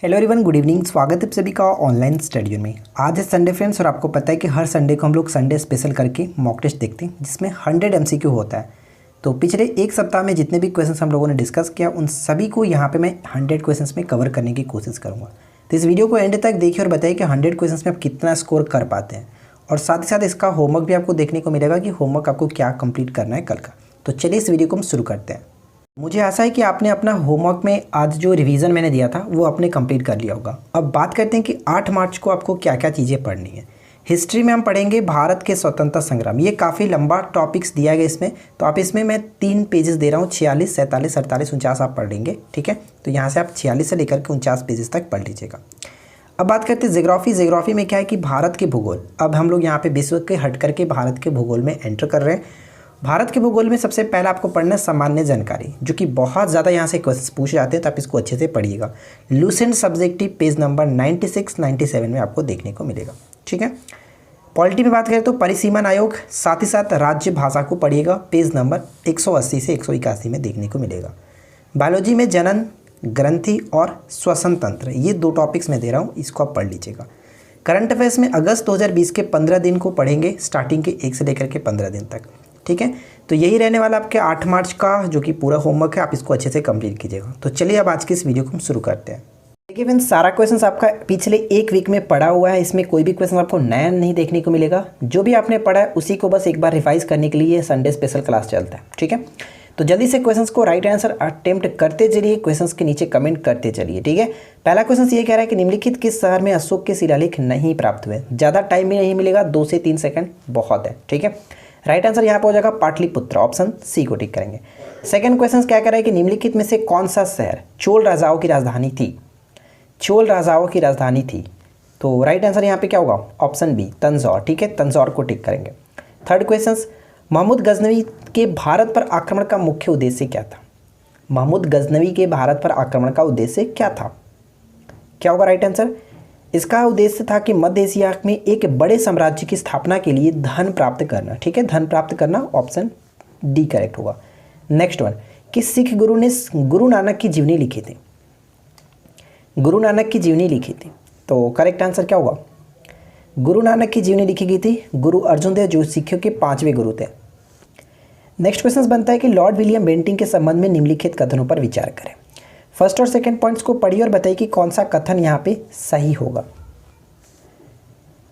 Hello everyone, good evening. स्वागत है आप सभी का ऑनलाइन स्टडी में। आज है संडे फ्रेंड्स, और आपको पता है कि हर संडे को हम लोग संडे स्पेशल करके मॉक टेस्ट देखते हैं जिसमें 100 MCQ होता है। तो पिछले एक सप्ताह में जितने भी क्वेश्चंस हम लोगों ने डिस्कस किया उन सभी को यहाँ पे मैं 100 क्वेश्चंस में कवर करने की कोशिश करूँगा। तो इस वीडियो को एंड तक देखिए और बताइए कि 100 क्वेश्चंस में आप कितना स्कोर कर पाते हैं, और साथ ही साथ इसका होमवर्क भी आपको देखने को मिलेगा कि होमवर्क आपको क्या कंप्लीट करना है कल का। तो चलिए इस वीडियो को हम शुरू करते हैं। मुझे आशा है कि आपने अपना होमवर्क में आज जो रिवीजन मैंने दिया था वो आपने कंप्लीट कर लिया होगा। अब बात करते हैं कि 8 मार्च को आपको क्या क्या चीज़ें पढ़नी है। हिस्ट्री में हम पढ़ेंगे भारत के स्वतंत्रता संग्राम। ये काफ़ी लंबा टॉपिक्स दिया गया इसमें, तो आप इसमें मैं 3 पेजेस दे रहा हूँ। 46, 47, 48, 49 आप पढ़ लेंगे, ठीक है। तो यहाँ से आप 46 से लेकर के 49 पेजेस तक पढ़ लीजिएगा। अब बात करते हैं ज्योग्राफी। ज्योग्राफी में क्या है कि भारत के भूगोल। अब हम लोग यहाँ पे विश्व के हट करके भारत के भूगोल में एंटर कर रहे हैं। भारत के भूगोल में सबसे पहले आपको पढ़ना है सामान्य जानकारी, जो कि बहुत ज़्यादा यहाँ से क्वेश्चन पूछे जाते हैं, तो आप इसको अच्छे से पढ़िएगा। लूसेंट सब्जेक्टिव पेज नंबर 96, 97 में आपको देखने को मिलेगा, ठीक है। पॉलिटी में बात करें तो परिसीमन आयोग, साथ ही साथ राज्य भाषा को पढ़िएगा, पेज नंबर 180 से 181 में देखने को मिलेगा। बायोलॉजी में जनन, ग्रंथि और श्वसन तंत्र, ये 2 टॉपिक्स मैं दे रहा हूँ, इसको आप पढ़ लीजिएगा। करंट अफेयर्स में अगस्त 2020 के 15 दिन को पढ़ेंगे, स्टार्टिंग के 1 से लेकर के 15 दिन तक, ठीक है। तो यही रहने वाला आपके 8 मार्च का जो कि पूरा होमवर्क है, आप इसको अच्छे से कंप्लीट कीजिएगा। तो चलिए अब आज की इस वीडियो को हम शुरू करते हैं। देखिए फ्रेंड्स, सारा क्वेश्चंस आपका पिछले 1 वीक में पढ़ा हुआ है, इसमें कोई भी क्वेश्चन आपको नया नहीं देखने को मिलेगा। जो भी आपने पढ़ा है उसी को बस एक बार रिवाइज करने के लिए संडे स्पेशल क्लास चलता है, ठीक है। तो जल्दी से क्वेश्चंस को राइट आंसर अटेम्प्ट करते चलिए, क्वेश्चंस के नीचे कमेंट करते चलिए, ठीक है। पहला क्वेश्चन ये कह रहा है कि निम्नलिखित किस शहर में अशोक के शिलालेख नहीं प्राप्त हुए। ज़्यादा टाइम भी नहीं मिलेगा, 2 से 3 सेकंड बहुत है, ठीक है। राइट आंसर यहाँ पे हो जाएगा पाटलिपुत्र, ऑप्शन सी को टिक करेंगे। सेकंड क्वेश्चन क्या कह रहा है कि निम्नलिखित में से कौन सा शहर चोल राजाओं की राजधानी थी। चोल राजाओं की राजधानी थी, तो राइट आंसर यहाँ पे क्या होगा, ऑप्शन बी तंजौर, ठीक है। तंजौर को टिक करेंगे। थर्ड क्वेश्चन, महमूद गजनवी के भारत पर आक्रमण का मुख्य उद्देश्य क्या था। महमूद गजनवी के भारत पर आक्रमण का उद्देश्य क्या था, क्या होगा राइट आंसर। इसका उद्देश्य था कि मध्य एशिया में एक बड़े साम्राज्य की स्थापना के लिए धन प्राप्त करना, ठीक है। धन प्राप्त करना, ऑप्शन डी करेक्ट होगा। नेक्स्ट वन, कि सिख गुरु ने गुरु नानक की जीवनी लिखी थी। गुरु नानक की जीवनी लिखी थी, तो करेक्ट आंसर क्या होगा। गुरु नानक की जीवनी लिखी गई थी गुरु अर्जुन देव, जो सिखों के 5वें गुरु थे। नेक्स्ट क्वेश्चन बनता है कि लॉर्ड विलियम बेंटिंग के संबंध में निम्नलिखित कथनों पर विचार करें। फर्स्ट और सेकंड पॉइंट्स को पढ़िए और बताइए कि कौन सा कथन यहाँ पे सही होगा।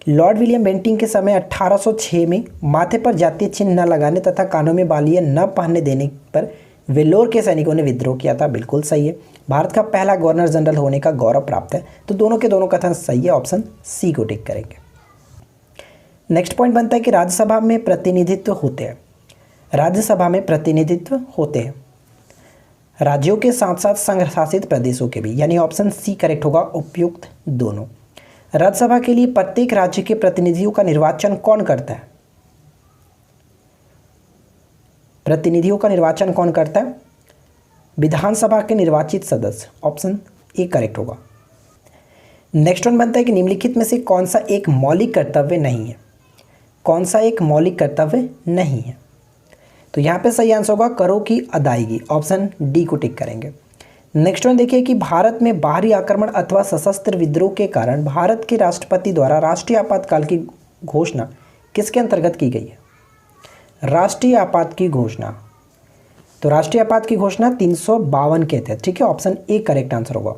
लॉर्ड विलियम बेंटिंग के समय 1806 में माथे पर जातीय चिन्ह न लगाने तथा कानों में बालियां न पहनने देने पर वेल्लोर के सैनिकों ने विद्रोह किया था, बिल्कुल सही है। भारत का पहला गवर्नर जनरल होने का गौरव प्राप्त है, तो दोनों के दोनों कथन सही है, ऑप्शन सी को टिक करेंगे। नेक्स्ट पॉइंट बनता है कि राज्यसभा में प्रतिनिधित्व होते हैं। राज्यसभा में प्रतिनिधित्व होते हैं राज्यों के साथ साथ संघ शासित प्रदेशों के भी, यानी ऑप्शन सी करेक्ट होगा, उपयुक्त दोनों। राज्यसभा के लिए प्रत्येक राज्य के प्रतिनिधियों का निर्वाचन कौन करता है। प्रतिनिधियों का निर्वाचन कौन करता है, विधानसभा के निर्वाचित सदस्य, ऑप्शन ए करेक्ट होगा। नेक्स्ट वन बनता है कि निम्नलिखित में से कौन सा एक मौलिक कर्तव्य नहीं है। कौन सा एक मौलिक कर्तव्य नहीं है, तो यहाँ पे सही आंसर होगा करों की अदायगी, ऑप्शन डी को टिक करेंगे। नेक्स्ट वन देखिए कि भारत में बाहरी आक्रमण अथवा सशस्त्र विद्रोह के कारण भारत के राष्ट्रपति द्वारा राष्ट्रीय आपातकाल की घोषणा किसके अंतर्गत की गई है। राष्ट्रीय आपात की घोषणा, तो राष्ट्रीय आपात की घोषणा 352 के तहत, ठीक है। ऑप्शन ए करेक्ट आंसर होगा।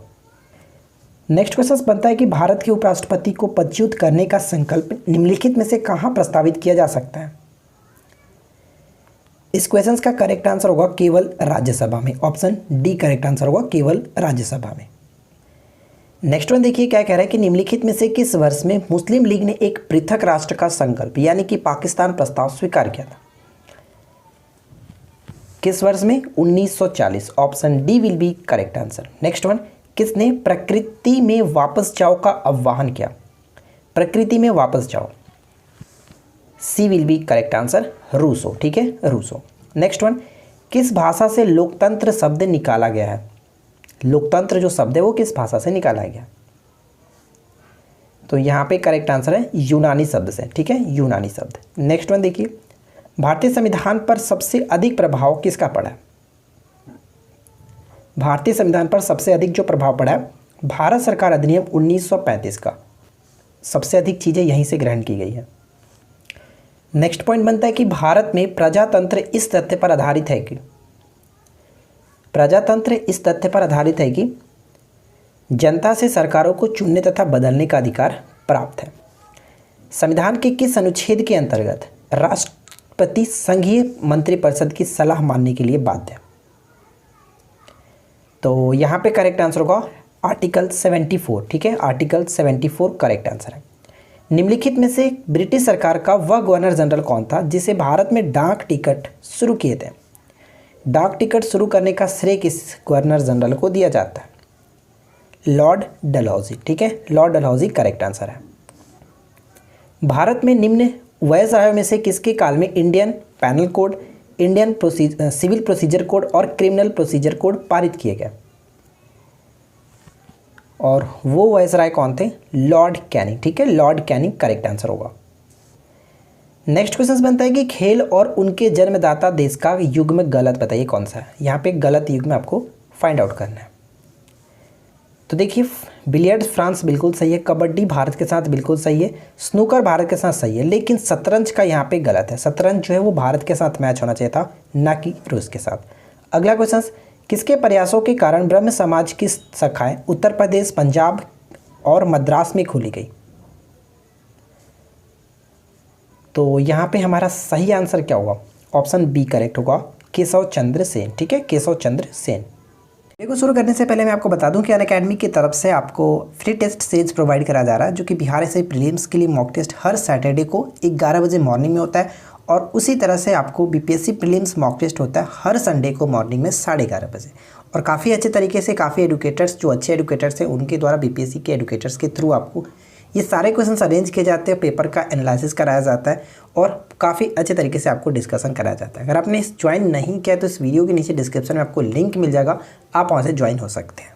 नेक्स्ट क्वेश्चन बनता है कि भारत के उपराष्ट्रपति को पदच्युत करने का संकल्प निम्नलिखित में से कहाँ प्रस्तावित किया जा सकता है। इस क्वेश्चन का करेक्ट आंसर होगा केवल राज्यसभा में, ऑप्शन डी करेक्ट आंसर होगा, केवल राज्यसभा में। नेक्स्ट वन देखिए क्या कह रहा है कि निम्नलिखित में से किस वर्ष में मुस्लिम लीग ने एक पृथक राष्ट्र का संकल्प यानी कि पाकिस्तान प्रस्ताव स्वीकार किया था। किस वर्ष में, 1940, option D will be correct answer. Next one, किसने प्रकृति में वापस जाओ का आह्वान किया। प्रकृति में वापस जाओ, C will be correct answer, Rousseau, ठीक है, रूसो। नेक्स्ट वन, किस भाषा से लोकतंत्र शब्द निकाला गया है। लोकतंत्र जो शब्द है वो किस भाषा से निकाला गया, तो यहाँ पे करेक्ट आंसर है यूनानी शब्द से, ठीक है, यूनानी शब्द। नेक्स्ट वन देखिए, भारतीय संविधान पर सबसे अधिक प्रभाव किसका पड़ा है। भारतीय संविधान पर सबसे अधिक जो प्रभाव पड़ा है भारत सरकार अधिनियम 1935 का सबसे अधिक चीज़ें यहीं से ग्रहण की गई है। नेक्स्ट पॉइंट बनता है कि भारत में प्रजातंत्र इस तथ्य पर आधारित है कि जनता से सरकारों को चुनने तथा बदलने का अधिकार प्राप्त है। संविधान के किस अनुच्छेद के अंतर्गत राष्ट्रपति संघीय मंत्रिपरिषद की सलाह मानने के लिए बाध्य है? तो यहाँ पे करेक्ट आंसर होगा आर्टिकल 74। ठीक है, आर्टिकल 74 करेक्ट आंसर है। निम्नलिखित में से ब्रिटिश सरकार का वह गवर्नर जनरल कौन था जिसे भारत में डाक टिकट शुरू किए थे? डाक टिकट शुरू करने का श्रेय किस गवर्नर जनरल को दिया जाता है? लॉर्ड डलहौजी। ठीक है, लॉर्ड डलहौजी करेक्ट आंसर है। भारत में निम्न वायसरायों में से किसके काल में Indian penal code, Indian civil procedure code और क्रिमिनल प्रोसीजर कोड पारित किए गए? और वो वायसराय कौन थे? Lord Canning. ठीक है, लॉर्ड कैनिंग करेक्ट आंसर होगा। नेक्स्ट क्वेश्चन बनता है कि खेल और उनके जन्मदाता देश का युग्म गलत बताइए कौन सा है? यहाँ पे गलत युग्म आपको फाइंड आउट करना है। तो देखिए, बिलियर्ड्स फ्रांस बिल्कुल सही है, कबड्डी भारत के साथ बिल्कुल सही है, स्नूकर भारत के साथ सही है, लेकिन शतरंज का यहाँ पे गलत है। शतरंज जो है वो भारत के साथ मैच होना चाहिए था, ना कि रूस के साथ। अगला क्वेश्चन, किसके प्रयासों के कारण ब्रह्म समाज की शाखाएं उत्तर प्रदेश, पंजाब और मद्रास में खोली गई? तो यहाँ पे हमारा सही आंसर क्या होगा? ऑप्शन बी करेक्ट होगा, केशव चंद्र सेन। ठीक है, केशव चंद्र सेन। वीडियो को शुरू करने से पहले मैं आपको बता दूं कि अनअकैडमी की तरफ से आपको फ्री टेस्ट सीरीज प्रोवाइड करा जा रहा है, जो कि बिहार एसआई प्रीलिम्स के लिए मॉक टेस्ट हर सैटरडे को 11 बजे मॉर्निंग में होता है, और उसी तरह से आपको बीपीएससी प्रीलिम्स मॉक टेस्ट होता है हर संडे को मॉर्निंग में 11:30 बजे। और काफ़ी अच्छे तरीके से काफ़ी एडुकेटर्स, जो अच्छे एडुकेटर्स हैं उनके द्वारा बीपीएससी के एडुकेटर्स के थ्रू आपको ये सारे क्वेश्चन अरेंज किए जाते हैं, पेपर का एनालिसिस कराया जाता है और काफ़ी अच्छे तरीके से आपको डिस्कशन कराया जाता है। अगर आपने इस ज्वाइन नहीं किया तो इस वीडियो के नीचे डिस्क्रिप्शन में आपको लिंक मिल जाएगा, आप वहाँ से ज्वाइन हो सकते हैं।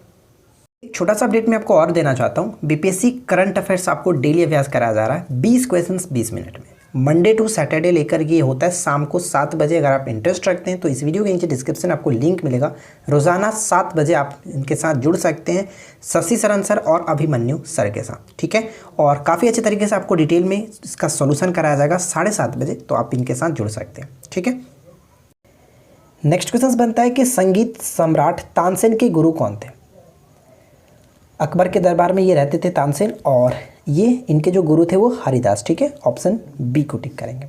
एक छोटा सा अपडेट मैं आपको और देना चाहता हूँ। बीपीएससी करंट अफेयर्स आपको डेली अभ्यास कराया जा रहा है 20 क्वेश्चन 20 मिनट में, मंडे टू सैटरडे लेकर ये होता है शाम को 7 बजे। अगर आप इंटरेस्ट रखते हैं तो इस वीडियो के नीचे डिस्क्रिप्शन आपको लिंक मिलेगा, रोज़ाना 7 बजे आप इनके साथ जुड़ सकते हैं, शशि शरण सर और अभिमन्यु सर के साथ। ठीक है, और काफ़ी अच्छे तरीके से आपको डिटेल में इसका सॉल्यूशन कराया जाएगा 7:30 बजे, तो आप इनके साथ जुड़ सकते हैं। ठीक है, नेक्स्ट क्वेश्चन बनता है कि संगीत सम्राट तानसेन के गुरु कौन थे? अकबर के दरबार में ये रहते थे तानसेन, और ये इनके जो गुरु थे वो हरिदास। ठीक है, ऑप्शन बी को टिक करेंगे।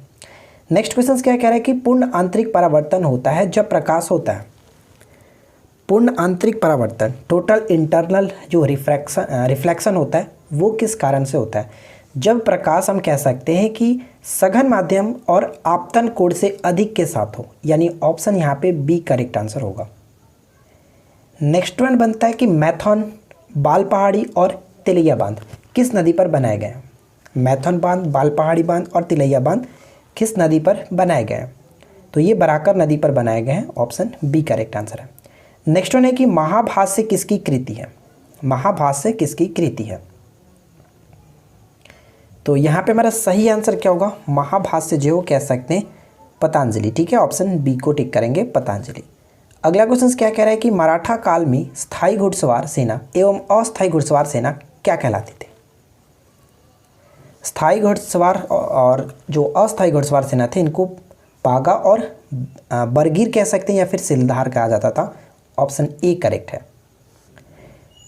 नेक्स्ट क्वेश्चन क्या कह रहा है कि पूर्ण आंतरिक परावर्तन होता है जब प्रकाश होता है। पूर्ण आंतरिक परावर्तन, टोटल इंटरनल जो रिफ्लेक्शन होता है वो किस कारण से होता है? जब प्रकाश हम कह सकते हैं कि सघन माध्यम और आपतन कोण से अधिक के साथ हो, यानी ऑप्शन यहाँ पे बी करेक्ट आंसर होगा। नेक्स्ट वन बनता है कि मैथन, बाल पहाड़ी और तिलैया बांध किस नदी पर बनाए गए हैं? मैथन बांध, बाल पहाड़ी बांध और तिलैया बांध किस नदी पर बनाए गए हैं? तो ये बराकर नदी पर बनाए गए हैं, ऑप्शन बी करेक्ट आंसर है। नेक्स्ट वन है कि महाभाष्य किसकी कृति है? महाभाष्य किसकी कृति है? तो यहाँ पे हमारा सही आंसर क्या होगा? महाभाष्य जो कह सकते हैं पतंजलि। ठीक है, ऑप्शन बी को टिक करेंगे, पतंजलि। अगला क्वेश्चन क्या कह रहा है कि मराठा काल में स्थायी घुड़सवार सेना एवं अस्थायी घुड़सवार सेना क्या कहलाती थी? स्थायी घुड़सवार और जो अस्थायी घुड़सवार सेना थे इनको पागा और बरगीर कह सकते हैं या फिर सिलधार कहा जाता था, ऑप्शन ए करेक्ट है।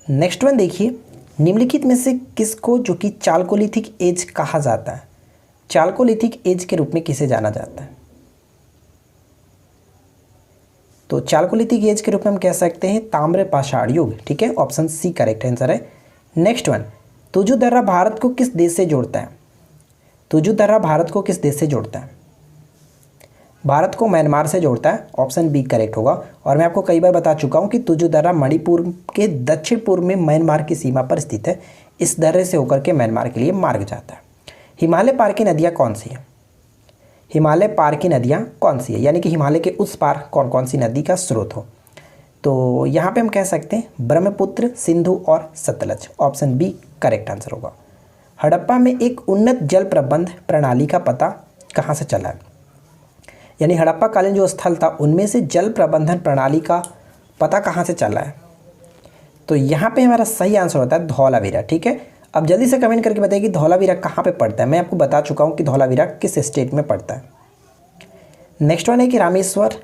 नेक्स्ट वन देखिए, निम्नलिखित में से किसको जो कि चालकोलिथिक एज कहा जाता है? चालकोलिथिक एज के रूप में किसे जाना जाता है? तो चालकोलिथिक एज के रूप में हम कह सकते हैं ताम्र पाषाण युग। ठीक है, ऑप्शन सी करेक्ट आंसर है। नेक्स्ट वन, तुजु दर्रा भारत को किस देश से जोड़ता है? तुजु दर्रा भारत को किस देश से जोड़ता है? भारत को म्यांमार से जोड़ता है, ऑप्शन बी करेक्ट होगा। और मैं आपको कई बार बता चुका हूँ कि तुजु दर्रा मणिपुर के दक्षिण पूर्व में म्यांमार की सीमा पर स्थित है। इस दर्रे से होकर के म्यांमार के लिए मार्ग जाता है। हिमालय पार की नदियाँ कौन सी हैं? हिमालय पार की नदियाँ कौन सी है, यानी कि हिमालय के उस पार कौन कौन सी नदी का स्रोत हो? तो यहाँ पे हम कह सकते हैं ब्रह्मपुत्र, सिंधु और Sutlej, option B correct answer होगा। हड़प्पा में एक उन्नत जल प्रबंध प्रणाली का पता कहाँ से चला है? यानी हड़प्पा कालीन जो स्थल था उनमें से जल प्रबंधन प्रणाली का पता कहाँ से चला है? तो यहाँ पे हमारा सही आंसर होता है धौलावीरा। ठीक है, अब जल्दी से कमेंट करके बताइए कि धौलावीरा कहाँ पे पड़ता है। मैं आपको बता चुका हूँ कि धौलावीरा किस स्टेट में पड़ता है। नेक्स्ट वन है कि रामेश्वर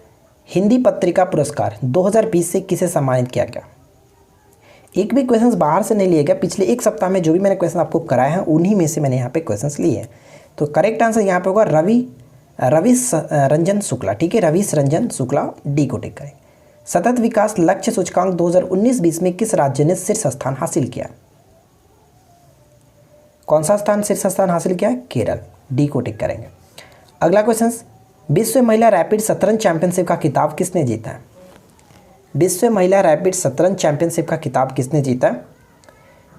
हिंदी पत्रिका पुरस्कार 2020 से किसे सम्मानित किया गया। एक भी क्वेश्चंस बाहर से नहीं लिया गया। पिछले एक सप्ताह में जो भी मैंने क्वेश्चन आपको कराए हैं उन्हीं में से मैंने यहाँ पे क्वेश्चंस लिए हैं। तो करेक्ट आंसर यहाँ पे होगा रवीश रंजन शुक्ला। ठीक है, रवीश रंजन शुक्ला, डी को टिक करें। सतत विकास लक्ष्य सूचकांक 2019-20 में किस राज्य ने शीर्ष स्थान हासिल किया। कौन सा स्थान शीर्ष स्थान हासिल किया? केरल, डी को टिक करेंगे। अगला क्वेश्चन, विश्व महिला रैपिड शतरंज चैंपियनशिप का खिताब किसने जीता है। विश्व महिला रैपिड शतरंज चैंपियनशिप का खिताब किसने जीता है?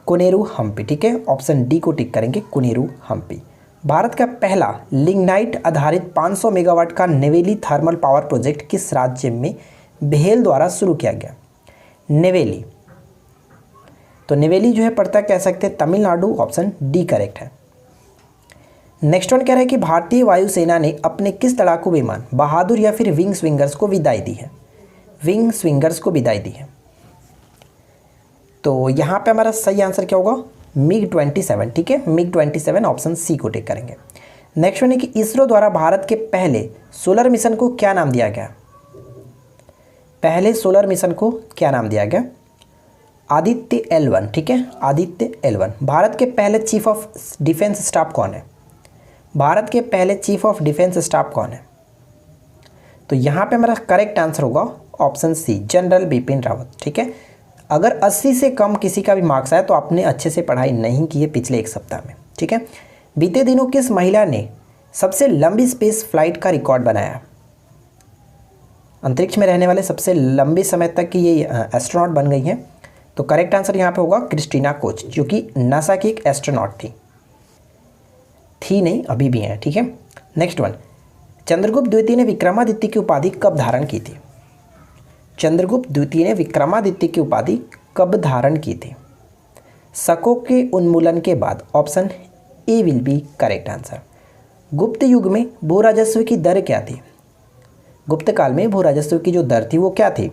कोनेरू हम्पी। ठीक है, ऑप्शन डी को टिक करेंगे, कोनेरू हम्पी। भारत का पहला लिग्नाइट आधारित 500 मेगावाट का नेवेली थर्मल पावर प्रोजेक्ट किस राज्य में बेहेल द्वारा शुरू किया गया। नेवेली, तो नेवेली जो है पड़ता कह सकते हैं तमिलनाडु, ऑप्शन डी करेक्ट है। नेक्स्ट वन कह रहा है कि भारतीय वायुसेना ने अपने किस लड़ाकू विमान बहादुर या फिर विंग स्विंगर्स को विदाई दी है। विंग स्विंगर्स को विदाई दी है। तो यहाँ पे हमारा सही आंसर क्या होगा? MiG-27। ठीक है, MiG-27, ऑप्शन सी को टिक करेंगे। नेक्स्ट वन है कि इसरो द्वारा भारत के पहले सोलर मिशन को क्या नाम दिया गया। पहले सोलर मिशन को क्या नाम दिया गया? आदित्य L1। ठीक है, आदित्य L1। भारत के पहले चीफ ऑफ डिफेंस स्टाफ कौन है? भारत के पहले चीफ ऑफ डिफेंस स्टाफ कौन है? तो यहाँ पे हमारा करेक्ट आंसर होगा option C, general Bipin Rawat. ठीक है, अगर 80 से कम किसी का भी मार्क्स आया तो आपने अच्छे से पढ़ाई नहीं की है पिछले एक सप्ताह में। ठीक है, बीते दिनों किस महिला ने सबसे लंबी स्पेस फ्लाइट का रिकॉर्ड बनाया? अंतरिक्ष में रहने वाले सबसे लंबे समय तक की ये एस्ट्रोनॉट बन गई हैं। तो करेक्ट आंसर यहाँ पे होगा क्रिस्टीना कोच, जो कि नासा की एक एस्ट्रोनॉट थी नहीं, अभी भी हैं। ठीक है, नेक्स्ट वन, चंद्रगुप्त द्वितीय ने विक्रमादित्य की उपाधि कब धारण की थी। चंद्रगुप्त द्वितीय ने विक्रमादित्य की उपाधि कब धारण की थी? शकों के उन्मूलन के बाद, option A will be correct answer. गुप्त युग में भू राजस्व की दर क्या थी? गुप्त काल में भू राजस्व की जो दर थी वो क्या थी?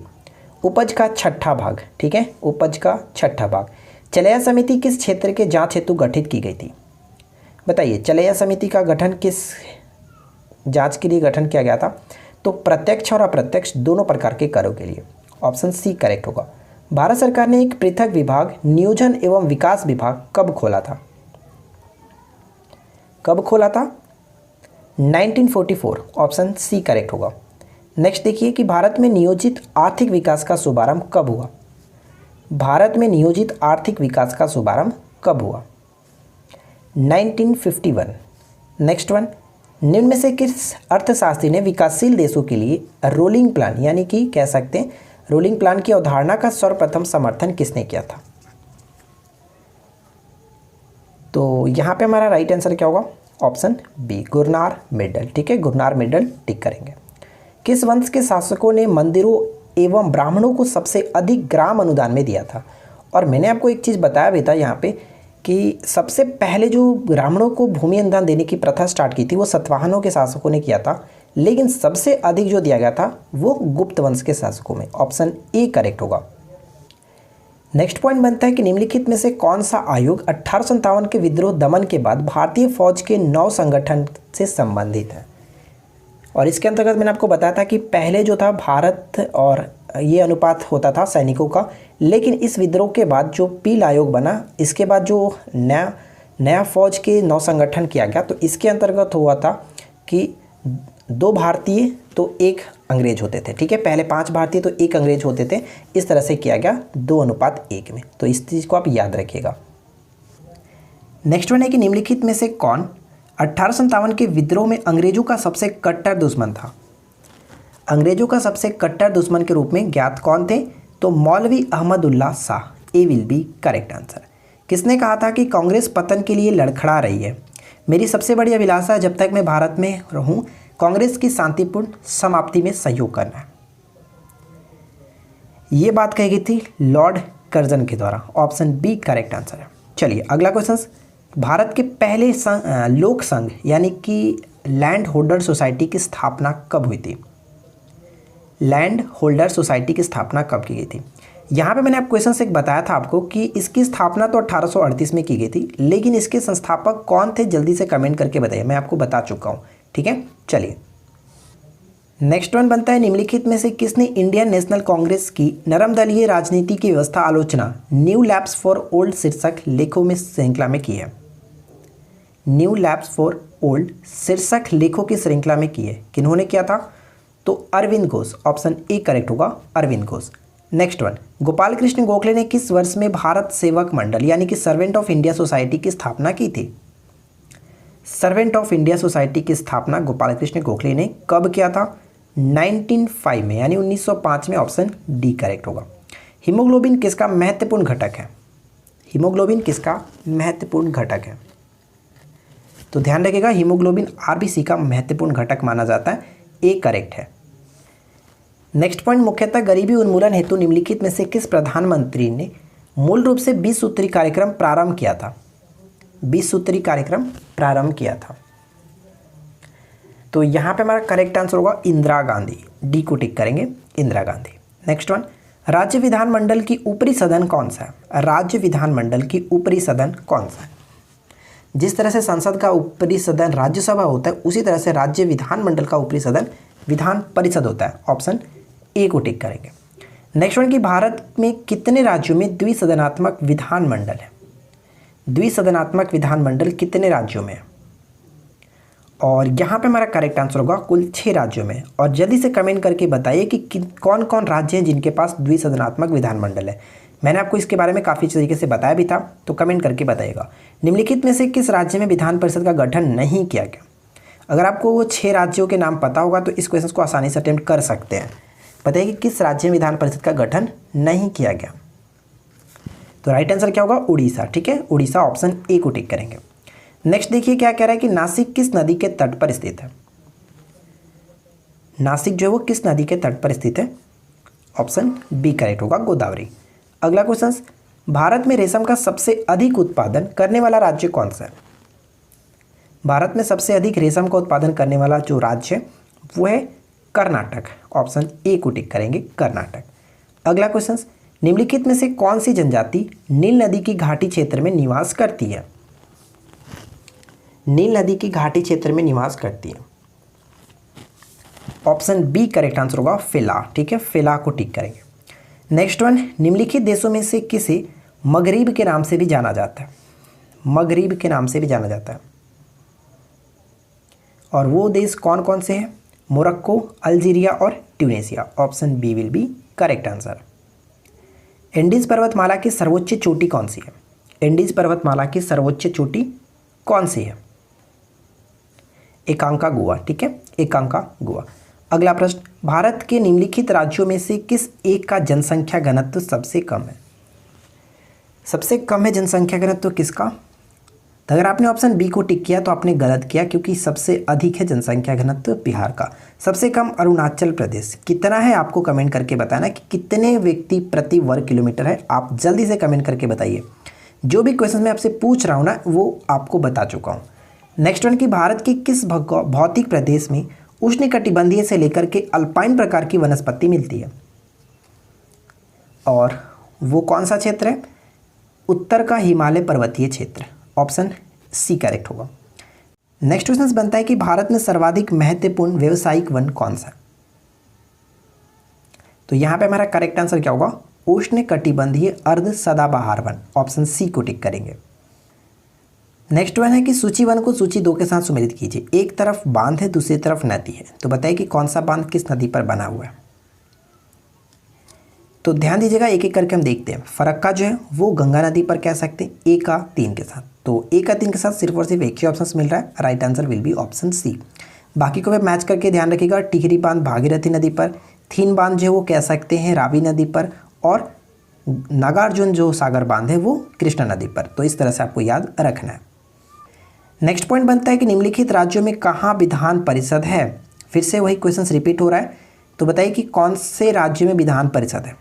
उपज का छठा भाग। ठीक है, उपज का छठा भाग। चलैया समिति किस क्षेत्र के जांच हेतु गठित की गई थी? बताइए, चलैया समिति का गठन किस जांच के लिए गठन किया गया था? तो प्रत्यक्ष और अप्रत्यक्ष दोनों प्रकार के करों के लिए, ऑप्शन सी करेक्ट होगा। भारत सरकार ने एक पृथक विभाग नियोजन एवं विकास विभाग कब खोला था? कब खोला था? 1944, ऑप्शन सी करेक्ट होगा। नेक्स्ट देखिए कि भारत में नियोजित आर्थिक विकास का शुभारंभ कब हुआ? भारत में नियोजित आर्थिक विकास का शुभारंभ कब हुआ? 1951। नेक्स्ट वन, निम्न में से किस अर्थशास्त्री ने विकासशील देशों के लिए रोलिंग प्लान, यानी कि कह सकते हैं रोलिंग प्लान की अवधारणा का सर्वप्रथम समर्थन किसने किया था? तो यहाँ पे हमारा राइट आंसर क्या होगा? Option B, Gunnar Myrdal. ठीक है, गुरनार मिडल टिक करेंगे। किस वंश के शासकों ने मंदिरों एवं ब्राह्मणों को सबसे अधिक ग्राम अनुदान में दिया था? और मैंने आपको एक चीज़ बताया भी था यहाँ पे कि सबसे पहले जो ब्राह्मणों को भूमि अनुदान देने की प्रथा स्टार्ट की थी वो सातवाहनों के शासकों ने किया था, लेकिन सबसे अधिक जो दिया गया था वो गुप्त वंश के शासकों में, ऑप्शन ए करेक्ट होगा। नेक्स्ट पॉइंट बनता है कि निम्नलिखित में से कौन सा आयोग 1857 के विद्रोह दमन के बाद भारतीय फौज के नव संगठन से संबंधित है? और इसके अंतर्गत मैंने आपको बताया था कि पहले जो था भारत और ये अनुपात होता था सैनिकों का, लेकिन इस विद्रोह के बाद जो पील आयोग बना, इसके बाद जो नया फौज के नव संगठन किया गया, तो इसके अंतर्गत हुआ था कि 2 भारतीय तो 1 अंग्रेज होते थे। ठीक है, पहले 5 भारतीय तो 1 अंग्रेज होते थे, इस तरह से किया गया 2:1 में। तो इस चीज़ को आप याद रखिएगा। नेक्स्ट वन है कि निम्नलिखित में से कौन 1857 के विद्रोह में अंग्रेजों का सबसे कट्टर दुश्मन था? अंग्रेजों का सबसे कट्टर दुश्मन के रूप में ज्ञात कौन थे? तो मौलवी अहमदुल्ला शाह, ए विल बी करेक्ट आंसर। किसने कहा था कि कांग्रेस पतन के लिए लड़खड़ा रही है? मेरी सबसे बड़ी अभिलाषा जब तक मैं भारत में रहूं कांग्रेस की शांतिपूर्ण समाप्ति में सहयोग करना है। ये बात कही गई थी लॉर्ड कर्जन के द्वारा, ऑप्शन बी करेक्ट आंसर है। चलिए अगला क्वेश्चन, भारत के पहले लोक संघ यानी कि लैंड होल्डर सोसाइटी की स्थापना कब हुई थी? लैंड होल्डर सोसाइटी की स्थापना कब की गई थी? यहाँ पे मैंने आप क्वेश्चन से एक बताया था आपको कि इसकी स्थापना तो 1838 में की गई थी, लेकिन इसके संस्थापक कौन थे, जल्दी से कमेंट करके बताइए, मैं आपको बता चुका हूँ। ठीक है, चलिए नेक्स्ट वन बनता है, निम्नलिखित में से किसने इंडियन नेशनल कांग्रेस की नरम दलीय राजनीति की व्यवस्था आलोचना न्यू लैब्स फॉर ओल्ड शीर्षक लेखों में श्रृंखला में की है? न्यू लैब्स फॉर ओल्ड शीर्षक लेखों की श्रृंखला में की है, किन्होंने किया था? तो Arvind Ghosh, option A correct होगा, अरविंद घोष। नेक्स्ट वन, गोपाल कृष्ण गोखले ने किस वर्ष में भारत सेवक मंडल यानी कि सर्वेंट ऑफ इंडिया सोसाइटी की स्थापना की थी? सर्वेंट ऑफ इंडिया सोसाइटी की स्थापना गोपाल कृष्ण गोखले ने कब किया था? 1905 में, यानी 1905 में, ऑप्शन डी करेक्ट होगा। हीमोग्लोबिन किसका महत्वपूर्ण घटक है? हीमोग्लोबिन किसका महत्वपूर्ण घटक है? तो ध्यान रखिएगा, हीमोग्लोबिन आरबीसी का महत्वपूर्ण घटक माना जाता है, ए करेक्ट है। नेक्स्ट पॉइंट, मुख्यतः गरीबी उन्मूलन हेतु निम्नलिखित में से किस प्रधानमंत्री ने मूल रूप से 20 सूत्री कार्यक्रम प्रारंभ किया था? 20 सूत्री कार्यक्रम प्रारंभ किया था। तो यहाँ पे हमारा करेक्ट आंसर होगा इंदिरा गांधी, डी को टिक करेंगे, इंदिरा गांधी। नेक्स्ट वन, राज्य विधानमंडल की ऊपरी सदन कौन सा है? राज्य विधानमंडल की ऊपरी सदन कौन सा है? जिस तरह से संसद का ऊपरी सदन राज्यसभा होता है, उसी तरह से राज्य विधानमंडल का ऊपरी सदन विधान परिषद होता है, ऑप्शन ए को टिक करेंगे। नेक्स्ट वन, कि भारत में कितने राज्यों में द्विसदनात्मक विधानमंडल है? द्विसदनात्मक विधानमंडल कितने राज्यों में है? और यहाँ पे हमारा करेक्ट आंसर होगा कुल 6 राज्यों में। और जल्दी से कमेंट करके बताइए कि कौन कौन राज्य हैं जिनके पास द्विसदनात्मक विधानमंडल है। मैंने आपको इसके बारे में काफ़ी तरीके से बताया भी था, तो कमेंट करके बताइएगा। निम्नलिखित में से किस राज्य में विधान परिषद का गठन नहीं किया गया? अगर आपको वो 6 राज्यों के नाम पता होगा तो इस क्वेश्चन को आसानी से अटेम्प्ट कर सकते हैं। बताइए कि किस राज्य में विधान परिषद का गठन नहीं किया गया? तो राइट आंसर क्या होगा? उड़ीसा। ठीक है, उड़ीसा, ऑप्शन ए को टिक करेंगे। नेक्स्ट देखिए क्या कह रहा है कि नासिक किस नदी के तट पर स्थित है? नासिक जो है वो किस नदी के तट पर स्थित है? ऑप्शन बी करेक्ट होगा, गोदावरी। अगला क्वेश्चन, भारत में रेशम का सबसे अधिक उत्पादन करने वाला राज्य कौन सा है? भारत में सबसे अधिक रेशम का उत्पादन करने वाला जो राज्य है वो है कर्नाटक, ऑप्शन ए को टिक करेंगे, कर्नाटक। अगला क्वेश्चन, निम्नलिखित में से कौन सी जनजाति नील नदी की घाटी क्षेत्र में निवास करती है? नील नदी की घाटी क्षेत्र में निवास करती है, ऑप्शन बी करेक्ट आंसर होगा, फिला। ठीक है, फिला को टिक करेंगे। नेक्स्ट वन, निम्नलिखित देशों में से किसे मगरिब के नाम से भी जाना जाता है? मगरिब के नाम से भी जाना जाता है, और वो देश कौन कौन से हैं? मोरक्को, अल्जीरिया और Tunisia, option B will be correct answer. Andes पर्वतमाला की सर्वोच्च चोटी कौन सी है? एंडीज पर्वतमाला की सर्वोच्च चोटी कौन सी है? एकांका गुआ। ठीक है, एकांका गुआ। अगला प्रश्न, भारत के निम्नलिखित राज्यों में से किस एक का जनसंख्या घनत्व सबसे कम है? सबसे कम है जनसंख्या घनत्व किसका? तो अगर आपने ऑप्शन बी को टिक किया तो आपने गलत किया, क्योंकि सबसे अधिक है जनसंख्या घनत्व बिहार का। सबसे कम अरुणाचल प्रदेश। कितना है आपको कमेंट करके बताना कि कितने व्यक्ति प्रति वर्ग किलोमीटर है, आप जल्दी से कमेंट करके बताइए। जो भी क्वेश्चन मैं आपसे पूछ रहा हूँ ना, वो आपको बता चुका हूँ। नेक्स्ट वन, की भारत के किस भौतिक प्रदेश में उष्णकटिबंधीय से लेकर के अल्पाइन प्रकार की वनस्पति मिलती है? और वो कौन सा क्षेत्र है? उत्तर का हिमालय पर्वतीय क्षेत्र, ऑप्शन सी करेक्ट होगा। नेक्स्ट क्वेश्चन बनता है कि भारत में सर्वाधिक महत्वपूर्ण व्यावसायिक वन कौन सा है? तो यहाँ पे हमारा करेक्ट आंसर क्या होगा? उष्णकटिबंधीय अर्ध सदाबहार वन, ऑप्शन सी को टिक करेंगे। नेक्स्ट वन है कि सूची 1 को सूची 2 के साथ सुमेलित कीजिए। एक तरफ बांध है, दूसरी तरफ नदी है, तो बताइए कि कौन सा बांध किस नदी पर बना हुआ है? तो ध्यान दीजिएगा, एक एक करके हम देखते हैं। फरक्का जो है वो गंगा नदी पर कह सकते हैं, ए का 3 के साथ। तो ए का 3 के साथ सिर्फ और सिर्फ एक ही ऑप्शन मिल रहा है, right answer will be option C. बाकी को भी मैच करके ध्यान रखिएगा। टिहरी बांध भागीरथी नदी पर, थीन बांध जो है वो कह सकते हैं रावी नदी पर, और नागार्जुन जो सागर बांध है वो कृष्णा नदी पर। तो इस तरह से आपको याद रखना है। नेक्स्ट पॉइंट बनता है कि निम्नलिखित राज्यों में कहाँ विधान परिषद है? फिर से वही क्वेश्चन रिपीट हो रहा है, तो बताइए कि कौन से राज्य में विधान परिषद है?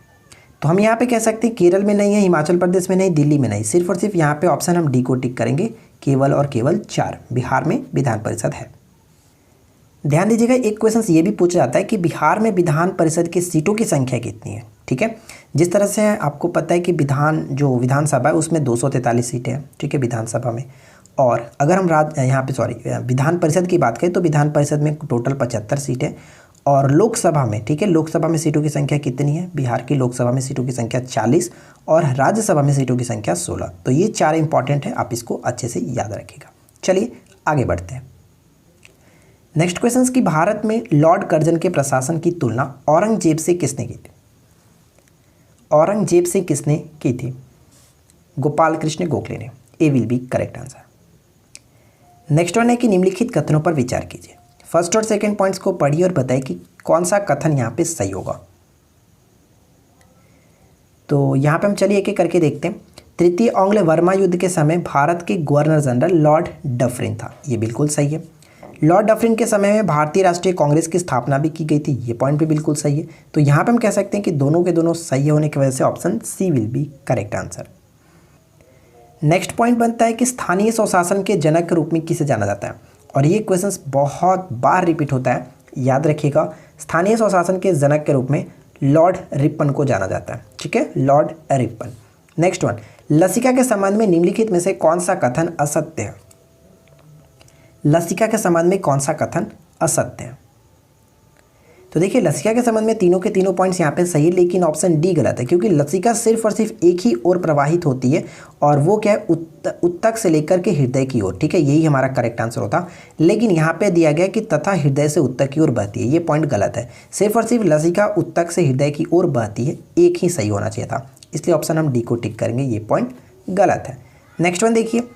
तो हम यहाँ पे कह सकते हैं केरल में नहीं है, हिमाचल प्रदेश में नहीं, दिल्ली में नहीं, सिर्फ और सिर्फ यहाँ पे ऑप्शन हम डी को टिक करेंगे, केवल और केवल 4 बिहार में विधान परिषद है। ध्यान दीजिएगा, एक क्वेश्चन ये भी पूछा जाता है कि बिहार में विधान परिषद की सीटों की संख्या कितनी है? ठीक है, जिस तरह से आपको पता है कि विधानसभा है उसमें 243 सीटें हैं, ठीक है, विधानसभा में। और अगर हम यहाँ पे विधान परिषद की बात करें तो विधान परिषद में टोटल 75 सीटें। और लोकसभा में, ठीक है, लोकसभा में सीटों की संख्या कितनी है? बिहार की लोकसभा में सीटों की संख्या 40 और राज्यसभा में सीटों की संख्या 16। तो ये 4 इंपॉर्टेंट है, आप इसको अच्छे से याद रखिएगा। चलिए आगे बढ़ते हैं। नेक्स्ट क्वेश्चन की भारत में लॉर्ड कर्जन के प्रशासन की तुलना औरंगजेब से किसने की थी? औरंगजेब से किसने की थी? गोपाल कृष्ण गोखले ने। A will be correct answer. Next one है कि निम्नलिखित कथनों पर विचार कीजिए। फर्स्ट और सेकंड पॉइंट्स को पढ़िए और बताइए कि कौन सा कथन यहाँ पे सही होगा। तो यहाँ पे हम चलिए एक एक करके देखते हैं। तृतीय आंग्ल वर्मा युद्ध के समय भारत के गवर्नर जनरल लॉर्ड डफरिन था, ये बिल्कुल सही है। लॉर्ड डफरिन के समय में भारतीय राष्ट्रीय कांग्रेस की स्थापना भी की गई थी, ये पॉइंट भी बिल्कुल सही है। तो यहाँ पे हम कह सकते हैं कि दोनों के दोनों सही होने की वजह से option C will be correct answer. Next point बनता है कि स्थानीय स्वशासन के जनक के रूप में किसे जाना जाता है? और ये क्वेश्चन बहुत बार रिपीट होता है, याद रखिएगा। स्थानीय स्वशासन के जनक के रूप में लॉर्ड रिपन को जाना जाता है, ठीक है, लॉर्ड रिपन। नेक्स्ट वन, लसिका के संबंध में निम्नलिखित में से कौन सा कथन असत्य है? लसिका के संबंध में कौन सा कथन असत्य है? तो देखिए, लसिका के संबंध में तीनों के तीनों पॉइंट्स यहाँ पे सही है, लेकिन ऑप्शन डी गलत है, क्योंकि लसिका सिर्फ और सिर्फ एक ही ओर प्रवाहित होती है और वो क्या है, उत्तक से लेकर के हृदय की ओर, ठीक है, यही हमारा करेक्ट आंसर होता। लेकिन यहाँ पे दिया गया कि तथा हृदय से उत्तक की ओर बहती है, ये पॉइंट गलत है। सिर्फ और सिर्फ लसिका उत्तक से हृदय की ओर बहती है, एक ही सही होना चाहिए था, इसलिए ऑप्शन हम डी को टिक करेंगे, ये पॉइंट गलत है। नेक्स्ट वन देखिए,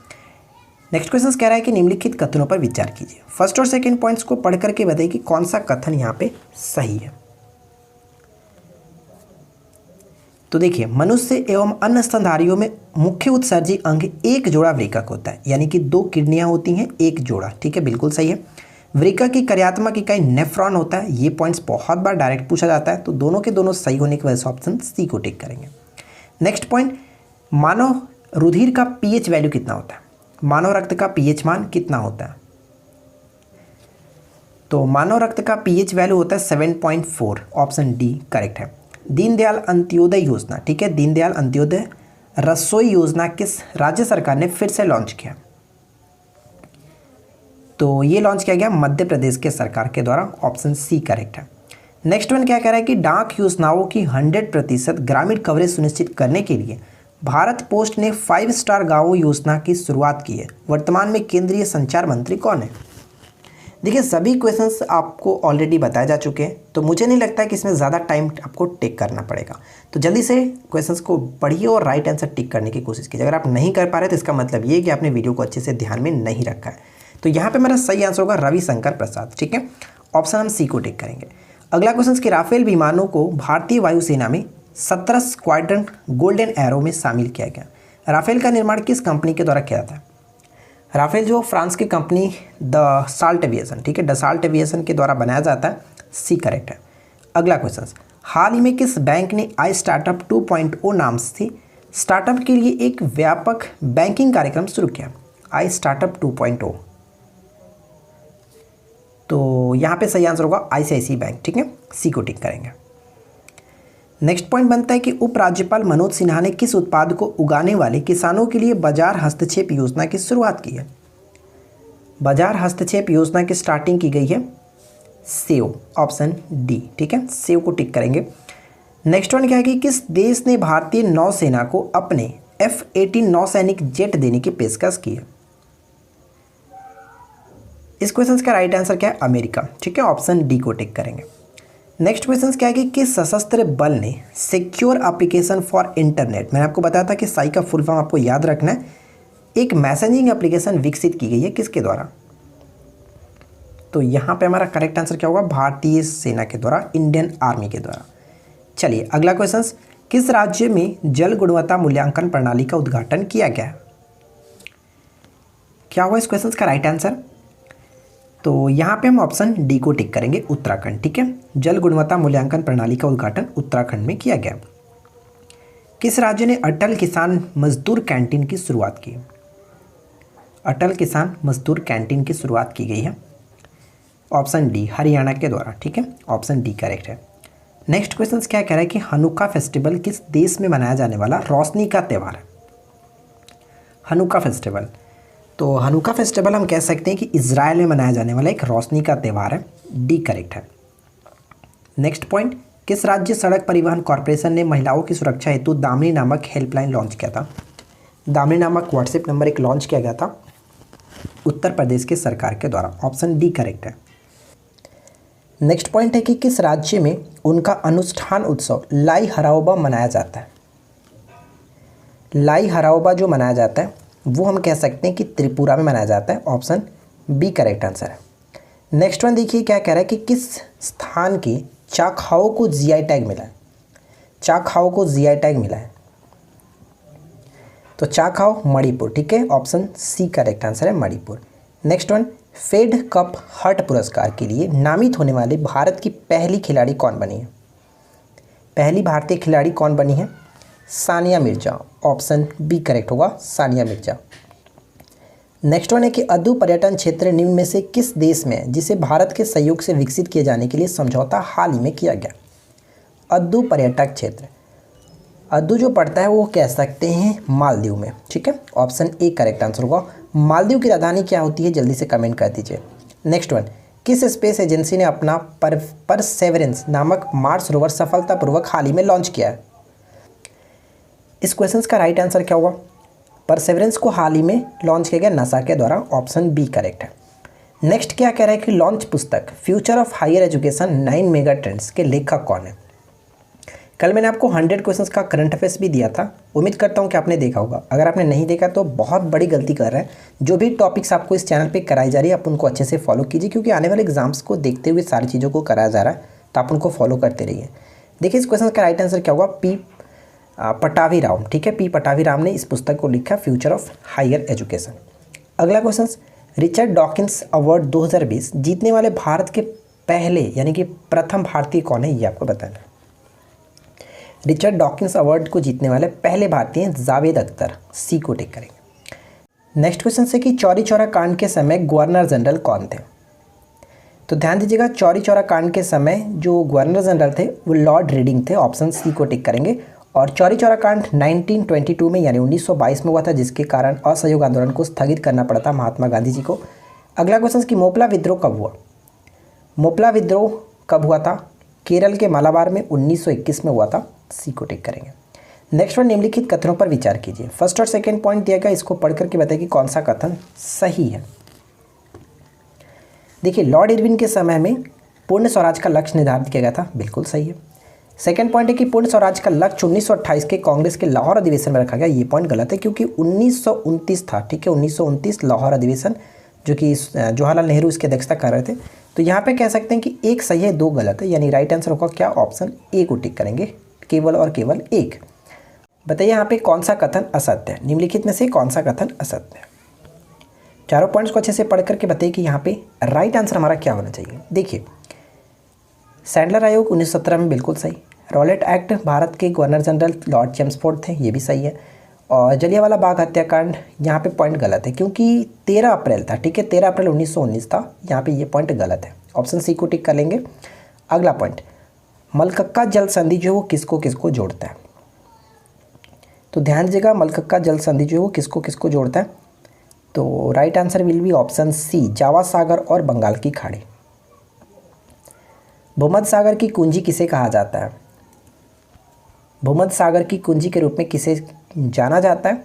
नेक्स्ट क्वेश्चन कह रहा है कि निम्नलिखित कथनों पर विचार कीजिए। फर्स्ट और सेकंड पॉइंट्स को पढ़ करके बताइए कि कौन सा कथन यहाँ पे सही है। तो देखिए, मनुष्य एवं अन्य स्तनधारियों में मुख्य उत्सर्जी अंग एक जोड़ा वृक्क होता है, यानी कि 2 किडनियां होती हैं, एक जोड़ा, ठीक है, बिल्कुल सही है। वृक्क की कार्यात्मक इकाई नेफ्रॉन होता है, ये पॉइंट्स बहुत बार डायरेक्ट पूछा जाता है, तो दोनों के दोनों सही होने की वजह से ऑप्शन सी को टिक करेंगे। नेक्स्ट पॉइंट, मानव रुधिर का पीएच वैल्यू कितना होता है? मानव रक्त का पीएच मान कितना होता है? तो मानव रक्त का पीएच वैल्यू होता है 7.4, ऑप्शन डी करेक्ट है। दीनदयाल अंत्योदय योजना, ठीक है, दीनदयाल अंत्योदय रसोई योजना किस राज्य सरकार ने फिर से लॉन्च किया? तो ये लॉन्च किया गया मध्य प्रदेश के सरकार के द्वारा, ऑप्शन सी करेक्ट है। नेक्स्ट वन क्या कह रहा है कि डाक योजनाओं की 100% ग्रामीण कवरेज सुनिश्चित करने के लिए भारत पोस्ट ने 5 स्टार गांवों योजना की शुरुआत की है। वर्तमान में केंद्रीय संचार मंत्री कौन है? देखिए, सभी क्वेश्चंस आपको ऑलरेडी बताए जा चुके हैं, तो मुझे नहीं लगता है कि इसमें ज़्यादा टाइम आपको टिक करना पड़ेगा। तो जल्दी से क्वेश्चंस को पढ़िए और राइट आंसर टिक करने की कोशिश कीजिए। अगर आप नहीं कर पा रहे तो इसका मतलब ये है कि आपने वीडियो को अच्छे से ध्यान में नहीं रखा है। तो यहाँ पर मेरा सही आंसर होगा रविशंकर प्रसाद, ठीक है, ऑप्शन हम सी को टिक करेंगे। अगला क्वेश्चन कि राफेल विमानों को भारतीय वायुसेना में 17 स्क्वाड्रन गोल्डन एरो में शामिल किया गया। राफेल का निर्माण किस कंपनी के द्वारा किया जाता है? राफेल जो फ्रांस की कंपनी डसाल्ट एविएशन, ठीक है, डसाल्ट एविएशन के द्वारा बनाया जाता है, सी करेक्ट है। अगला क्वेश्चन, हाल ही में किस बैंक ने आई स्टार्टअप 2.0 नाम से स्टार्टअप के लिए एक व्यापक बैंकिंग कार्यक्रम शुरू किया? आई स्टार्टअप 2.0, तो यहाँ पे सही आंसर होगा आईसीआईसीआई बैंक, ठीक है, सी को टिक करेंगे। नेक्स्ट पॉइंट बनता है कि उपराज्यपाल मनोज सिन्हा ने किस उत्पाद को उगाने वाले किसानों के लिए बाजार हस्तक्षेप योजना की शुरुआत की है? बाजार हस्तक्षेप योजना की स्टार्टिंग की गई है सेव, ऑप्शन डी, ठीक है, सेव को टिक करेंगे। नेक्स्ट वन क्या है कि किस देश ने भारतीय नौसेना को अपने F-18 नौसैनिक जेट देने की पेशकश की है? इस क्वेश्चन का राइट आंसर क्या है? अमेरिका, ठीक है, ऑप्शन डी को टिक करेंगे। नेक्स्ट क्वेश्चन क्या है कि किस सशस्त्र बल ने सिक्योर एप्लीकेशन फॉर इंटरनेट, मैंने आपको बताया था कि साई का फुल फॉर्म आपको याद रखना है, एक मैसेजिंग एप्लीकेशन विकसित की गई है, किसके द्वारा? तो यहाँ पे हमारा करेक्ट आंसर क्या होगा? भारतीय सेना के द्वारा, इंडियन आर्मी के द्वारा। चलिए अगला क्वेश्चन, किस राज्य में जल गुणवत्ता मूल्यांकन प्रणाली का उद्घाटन किया गया? क्या हुआ इस क्वेश्चन का राइट आंसर? तो यहाँ पे हम ऑप्शन डी को टिक करेंगे, उत्तराखंड, ठीक है, जल गुणवत्ता मूल्यांकन प्रणाली का उद्घाटन उत्तराखंड में किया गया। किस राज्य ने अटल किसान मजदूर कैंटीन की शुरुआत की? अटल किसान मजदूर कैंटीन की शुरुआत की गई है, ऑप्शन डी, हरियाणा के द्वारा, ठीक है, ऑप्शन डी करेक्ट है। नेक्स्ट क्वेश्चन क्या कह रहा है कि हनुक्का फेस्टिवल किस देश में मनाया जाने वाला रोशनी का त्यौहार है? हनुक्का फेस्टिवल, तो हनुक्का फेस्टिवल हम कह सकते हैं कि इजराइल में मनाया जाने वाला एक रोशनी का त्यौहार है। डी करेक्ट है। नेक्स्ट पॉइंट, किस राज्य सड़क परिवहन कॉरपोरेशन ने महिलाओं की सुरक्षा हेतु दामिनी नामक हेल्पलाइन लॉन्च किया था? दामिनी नामक व्हाट्सएप नंबर एक लॉन्च किया गया था उत्तर प्रदेश के सरकार के द्वारा। ऑप्शन डी करेक्ट है। नेक्स्ट पॉइंट है कि किस राज्य में उनका अनुष्ठान उत्सव लाई हराओबा मनाया जाता है? लाई हराओबा जो मनाया जाता है वो हम कह सकते हैं कि त्रिपुरा में मनाया जाता है। ऑप्शन बी करेक्ट आंसर है। नेक्स्ट वन देखिए क्या कह रहा है कि किस स्थान के चाखाओ को जीआई टैग मिला है? चाखाओ को जीआई टैग मिला है, तो चाखाओ मणिपुर, ठीक है। ऑप्शन सी करेक्ट आंसर है, Manipur. Next one, Fed Cup heart पुरस्कार के लिए नामित होने वाले भारत की पहली खिलाड़ी कौन बनी है? पहली भारतीय खिलाड़ी कौन बनी है? Sania Mirza. Option B correct होगा, सानिया मिर्जा। नेक्स्ट वन है कि अद्दू पर्यटन क्षेत्र निम्न में से किस देश में है जिसे भारत के सहयोग से विकसित किए जाने के लिए समझौता हाल ही में किया गया? अद्दू पर्यटक क्षेत्र, अद्दू जो पड़ता है वो कह सकते हैं मालदीव में, ठीक है। ऑप्शन ए करेक्ट आंसर होगा। मालदीव की राजधानी क्या होती है, जल्दी से कमेंट कर दीजिए। नेक्स्ट वन, किस स्पेस एजेंसी ने अपना परसेवरेंस नामक मार्स रोवर सफलतापूर्वक हाल ही में लॉन्च किया है? इस क्वेश्चन का राइट आंसर क्या होगा? परसेवरेंस को हाल ही में लॉन्च किया गया नासा के द्वारा। ऑप्शन बी करेक्ट है। नेक्स्ट क्या कह रहा है कि लॉन्च पुस्तक future of higher education 9 mega trends के लेखक कौन है? कल मैंने आपको 100 क्वेश्चंस का करंट अफेयर्स भी दिया था, उम्मीद करता हूं कि आपने देखा होगा। अगर आपने नहीं देखा तो बहुत बड़ी गलती कर रहे हैं। जो भी टॉपिक्स आपको इस चैनल पे कराई जा रही है आप उनको अच्छे से फॉलो कीजिए, क्योंकि आने वाले एग्जाम्स को देखते हुए सारी चीज़ों को कराया जा रहा है, तो आप उनको फॉलो करते रहिए। देखिए इस क्वेश्चन का राइट आंसर क्या होगा? पी पटावी राव, ठीक है। पी पटावी राव ने इस पुस्तक को लिखा, फ्यूचर ऑफ हायर एजुकेशन। अगला क्वेश्चन, रिचर्ड डॉकिंस अवार्ड 2020 जीतने वाले भारत के पहले यानी कि प्रथम भारतीय कौन है, ये आपको बताना है। रिचर्ड डॉकिंस अवार्ड को जीतने वाले पहले भारतीय जावेद अख्तर, सी को टिक करेंगे। नेक्स्ट क्वेश्चन से कि चौरी चौरा कांड के समय गवर्नर जनरल कौन थे? तो ध्यान दीजिएगा, चौरी चौरा कांड के समय जो गवर्नर जनरल थे वो लॉर्ड रीडिंग थे। ऑप्शन सी को टिक करेंगे। और चौरी चौरा कांड 1922 में यानी 1922 में हुआ था, जिसके कारण असहयोग आंदोलन को स्थगित करना पड़ा था महात्मा गांधी जी को। अगला क्वेश्चन कि मोपला विद्रोह कब हुआ? मोपला विद्रोह कब हुआ था? केरल के मालाबार में 1921 में हुआ था, सी को टिक करेंगे। नेक्स्ट वन, निम्नलिखित कथनों पर विचार कीजिए। फर्स्ट और सेकंड पॉइंट दिया गया, इसको पढ़ करके बताइए कि कौन सा कथन सही है। देखिए लॉर्ड इरविन के समय में पूर्ण स्वराज का लक्ष्य निर्धारित किया गया था, बिल्कुल सही है। सेकंड पॉइंट है कि पूर्ण स्वराज का लक्ष्य 1928 के कांग्रेस के लाहौर अधिवेशन में रखा गया, ये पॉइंट गलत है, क्योंकि 1929 था, ठीक है। 1929 लाहौर अधिवेशन, जो कि जवाहरलाल नेहरू इसकी अध्यक्षता कर रहे थे। तो यहाँ पे कह सकते हैं कि एक सही है, दो गलत है, यानी राइट आंसर होगा क्या? ऑप्शन ए को टिक करेंगे, केवल और केवल एक। बताइए यहाँ पे कौन सा कथन असत्य है? निम्नलिखित में से कौन सा कथन असत्य है? चारों पॉइंट्स को अच्छे से पढ़ करके बताइए कि यहाँ पे राइट आंसर हमारा क्या होना चाहिए। देखिए सैंडलर आयोग 1917 में, बिल्कुल सही। रॉलेट एक्ट भारत के गवर्नर जनरल लॉर्ड चेम्सफोर्ड थे, ये भी सही है। और जलियांवाला बाग हत्याकांड, यहाँ पे पॉइंट गलत है, क्योंकि 13 अप्रैल था, ठीक है। 13 अप्रैल 1919 था, यहाँ पे ये पॉइंट गलत है। ऑप्शन सी को टिक कर लेंगे। अगला पॉइंट, मलकक्का जल संधि जो है वो किसको किसको जोड़ता है? तो ध्यान दीजिएगा, मलकक्का जल संधि जो है वो किसको किसको जोड़ता है? तो right answer will be option C, Java सागर और बंगाल की खाड़ी। भूमध्य सागर की कुंजी किसे कहा जाता है? भूमध्य सागर की कुंजी के रूप में किसे जाना जाता है?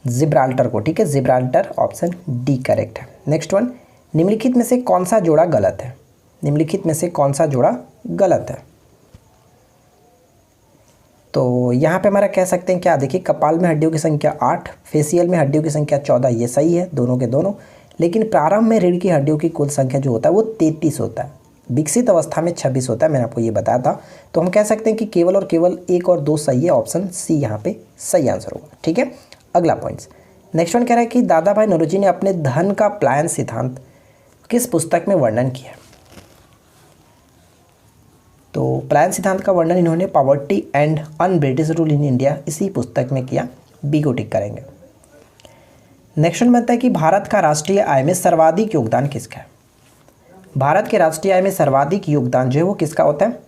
जिब्राल्टर को, ठीक है, जिब्राल्टर। ऑप्शन डी करेक्ट है। नेक्स्ट वन, निम्नलिखित में से कौन सा जोड़ा गलत है? निम्नलिखित में से कौन सा जोड़ा गलत है? तो यहाँ पे हमारा कह सकते हैं क्या? देखिए कपाल में हड्डियों की संख्या 8, फेसियल में हड्डियों की संख्या 14, ये सही है दोनों के दोनों। लेकिन प्रारंभ में रीढ़ की हड्डियों की कुल संख्या जो होता है वो 33 होता है, विकसित अवस्था में 26 होता है, मैंने आपको ये बताया था। तो हम कह सकते हैं कि केवल और केवल 1 और 2 सही है। ऑप्शन सी यहाँ पे सही आंसर होगा, ठीक है। अगला पॉइंट्स, नेक्स्ट वन कह रहा है कि दादा भाई नौरोजी ने अपने धन का पलायन सिद्धांत किस पुस्तक में वर्णन किया? तो पलायन सिद्धांत का वर्णन इन्होंने poverty and un British rule in India, इसी पुस्तक में किया, बी को टिक करेंगे। नेक्स्ट वन बनता है कि भारत का राष्ट्रीय आय में सर्वाधिक योगदान किसका है? भारत के राष्ट्रीय आय में सर्वाधिक योगदान जो है वो किसका होता है?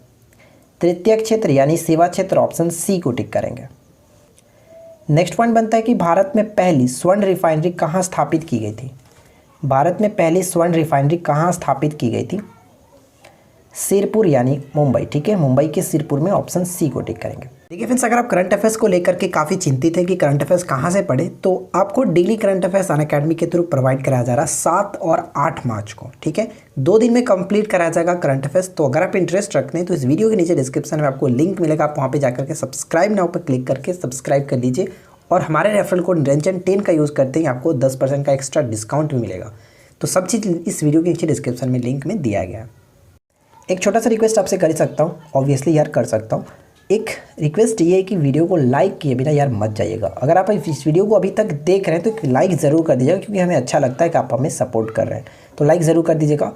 तृतीयक क्षेत्र यानी सेवा क्षेत्र ऑप्शन सी को टिक करेंगे। नेक्स्ट पॉइंट बनता है कि भारत में पहली स्वर्ण रिफाइनरी कहाँ स्थापित की गई थी। भारत में पहली स्वर्ण रिफाइनरी कहाँ स्थापित की गई थी? सिरपुर यानी मुंबई। ठीक है, मुंबई के सिरपुर में ऑप्शन सी को टिक करेंगे। देखिए फ्रेंड्स, अगर आप करंट अफेयर्स को लेकर के काफ़ी चिंतित है कि करंट अफेयर्स कहाँ से पढ़े, तो आपको डेली करंट अफेयर्स अनअकैडमी के थ्रू प्रोवाइड कराया जा रहा है 7 और 8 मार्च को। ठीक है, 2 दिन में कंप्लीट कराया जाएगा करंट अफेयर्स। तो अगर आप इंटरेस्ट रखते हैं तो इस वीडियो के नीचे डिस्क्रिप्शन में आपको लिंक मिलेगा, आप वहाँ पर जाकर के सब्सक्राइब नाउ पर क्लिक करके सब्सक्राइब कर लीजिए और हमारे रेफरल कोड निरंजन 10 का यूज़ करते ही आपको 10% का एक्स्ट्रा डिस्काउंट भी मिलेगा। तो सब चीज़ इस वीडियो के नीचे डिस्क्रिप्शन में लिंक में दिया गया है। एक छोटा सा रिक्वेस्ट आपसे कर सकता हूँ, ऑब्वियसली यार कर सकता हूँ। एक रिक्वेस्ट ये है कि वीडियो को लाइक किए बिना यार मत जाइएगा। अगर आप इस वीडियो को अभी तक देख रहे हैं तो लाइक ज़रूर कर दीजिएगा, क्योंकि हमें अच्छा लगता है कि आप हमें सपोर्ट कर रहे हैं। तो लाइक ज़रूर कर दीजिएगा।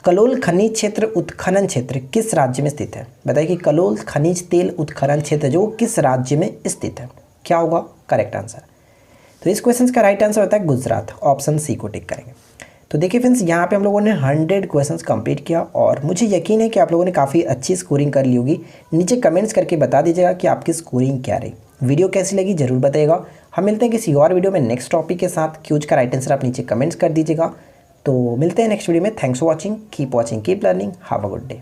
कलोल खनिज क्षेत्र उत्खनन क्षेत्र किस राज्य में स्थित है? बताइए कि कलोल खनिज तेल उत्खनन क्षेत्र जो किस राज्य में स्थित है, क्या होगा करेक्ट आंसर? तो इस क्वेश्चन का राइट आंसर होता है गुजरात, ऑप्शन सी को टिक करेंगे। तो देखिए फ्रेंड्स, यहाँ पे हम लोगों ने 100 क्वेश्चंस कंप्लीट किया और मुझे यकीन है कि आप लोगों ने काफ़ी अच्छी स्कोरिंग कर ली होगी। नीचे कमेंट्स करके बता दीजिएगा कि आपकी स्कोरिंग क्या रही। वीडियो कैसी लगी ज़रूर बताइएगा। हम मिलते हैं किसी और वीडियो में नेक्स्ट टॉपिक के साथ। क्यूज का राइट आंसर आप नीचे कमेंट्स कर दीजिएगा। तो मिलते हैं नेक्स्ट वीडियो में। Thanks for watching, keep learning, have a good day.